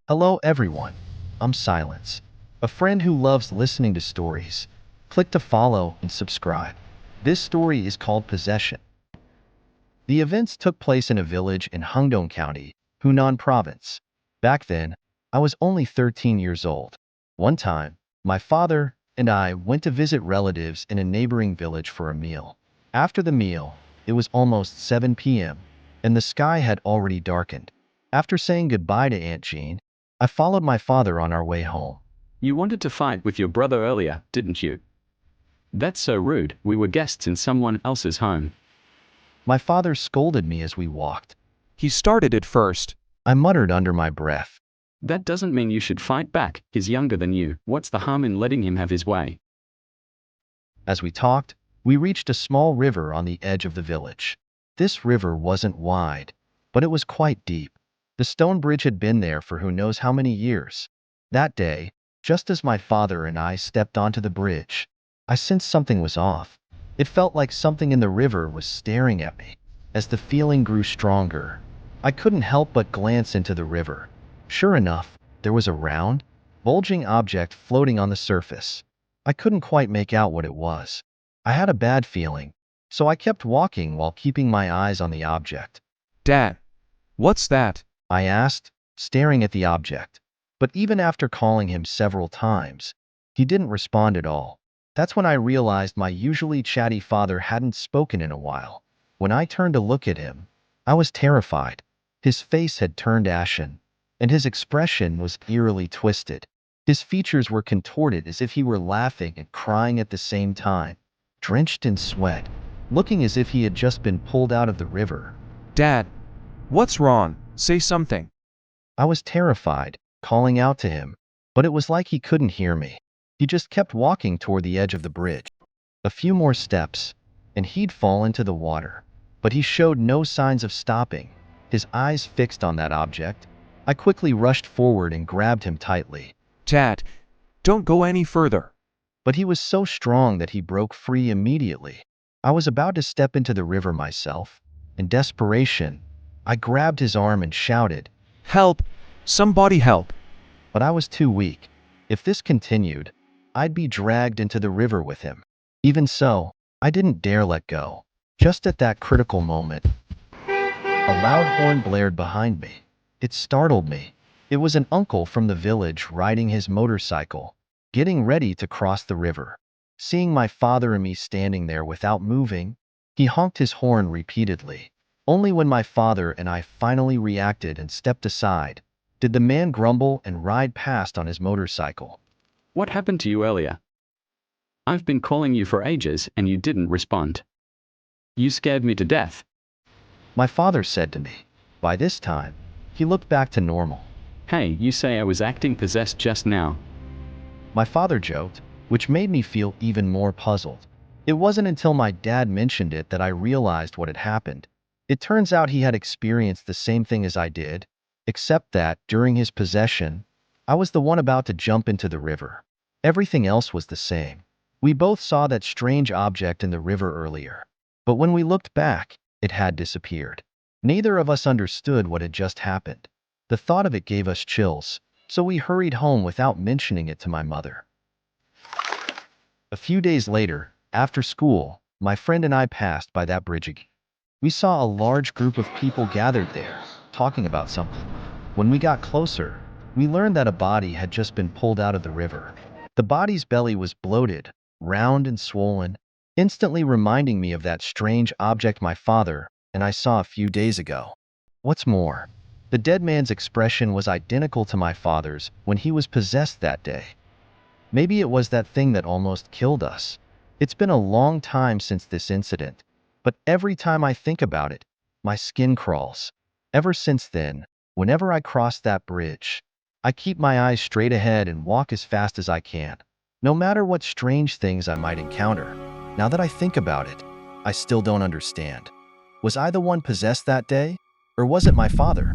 Hello everyone, I'm Silence, a friend who loves listening to stories. Click to follow and subscribe. This story is called Possession. The events took place in a village in Hungdong County, Hunan Province. Back then, I was only 13 years old. One time, my father and I went to visit relatives in a neighboring village for a meal. After the meal, it was almost 7 p.m., and the sky had already darkened. After saying goodbye to Aunt Jean, I followed my father on our way home. You wanted to fight with your brother earlier, didn't you? That's so rude. We were guests in someone else's home. My father scolded me as we walked. He started it first. I muttered under my breath. That doesn't mean you should fight back. He's younger than you. What's the harm in letting him have his way? As we talked, we reached a small river on the edge of the village. This river wasn't wide, but it was quite deep. The stone bridge had been there for who knows how many years. That day, just as my father and I stepped onto the bridge, I sensed something was off. It felt like something in the river was staring at me. As the feeling grew stronger, I couldn't help but glance into the river. Sure enough, there was a round, bulging object floating on the surface. I couldn't quite make out what it was. I had a bad feeling, so I kept walking while keeping my eyes on the object. Dad, what's that? I asked, staring at the object. But even after calling him several times, he didn't respond at all. That's when I realized my usually chatty father hadn't spoken in a while. When I turned to look at him, I was terrified. His face had turned ashen, and his expression was eerily twisted. His features were contorted as if he were laughing and crying at the same time, drenched in sweat, looking as if he had just been pulled out of the river. Dad, what's wrong? Say something. I was terrified, calling out to him, but it was like he couldn't hear me. He just kept walking toward the edge of the bridge. A few more steps, and he'd fall into the water. But he showed no signs of stopping, his eyes fixed on that object. I quickly rushed forward and grabbed him tightly. Dad, don't go any further. But he was so strong that he broke free immediately. I was about to step into the river myself. In desperation, I grabbed his arm and shouted, Help! Somebody help! but I was too weak. If this continued, I'd be dragged into the river with him. Even so, I didn't dare let go. Just at that critical moment, a loud horn blared behind me. It startled me. It was an uncle from the village riding his motorcycle, getting ready to cross the river. Seeing my father and me standing there without moving, he honked his horn repeatedly. Only when my father and I finally reacted and stepped aside, did the man grumble and ride past on his motorcycle. What happened to you earlier? I've been calling you for ages and you didn't respond. You scared me to death. My father said to me. By this time, he looked back to normal. Hey, you say I was acting possessed just now. My father joked, which made me feel even more puzzled. It wasn't until my dad mentioned it that I realized what had happened. It turns out he had experienced the same thing as I did, except that, during his possession, I was the one about to jump into the river. Everything else was the same. We both saw that strange object in the river earlier, but when we looked back, it had disappeared. Neither of us understood what had just happened. The thought of it gave us chills, so we hurried home without mentioning it to my mother. A few days later, after school, my friend and I passed by that bridge again. We saw a large group of people gathered there, talking about something. When we got closer, we learned that a body had just been pulled out of the river. The body's belly was bloated, round and swollen, instantly reminding me of that strange object my father and I saw a few days ago. What's more, the dead man's expression was identical to my father's when he was possessed that day. Maybe it was that thing that almost killed us. It's been a long time since this incident, but every time I think about it, my skin crawls. Ever since then, whenever I cross that bridge, I keep my eyes straight ahead and walk as fast as I can, no matter what strange things I might encounter. Now that I think about it, I still don't understand. Was I the one possessed that day, or was it my father?